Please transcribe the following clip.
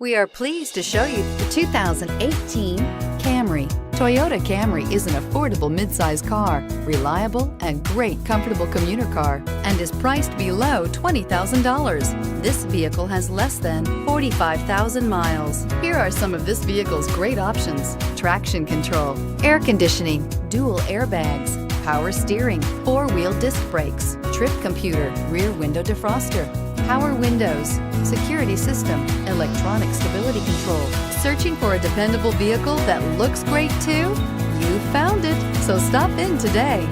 We are pleased to show you the 2018 Camry. Toyota Camry is an affordable midsize car, reliable and great comfortable commuter car, and is priced below $20,000. This vehicle has less than 45,000 miles. Here are some of this vehicle's great options: traction control, air conditioning, dual airbags, power steering, four-wheel disc brakes, trip computer, rear window defroster, power windows, security system, electronic stability control. Searching for a dependable vehicle that looks great too? You found it, so stop in today.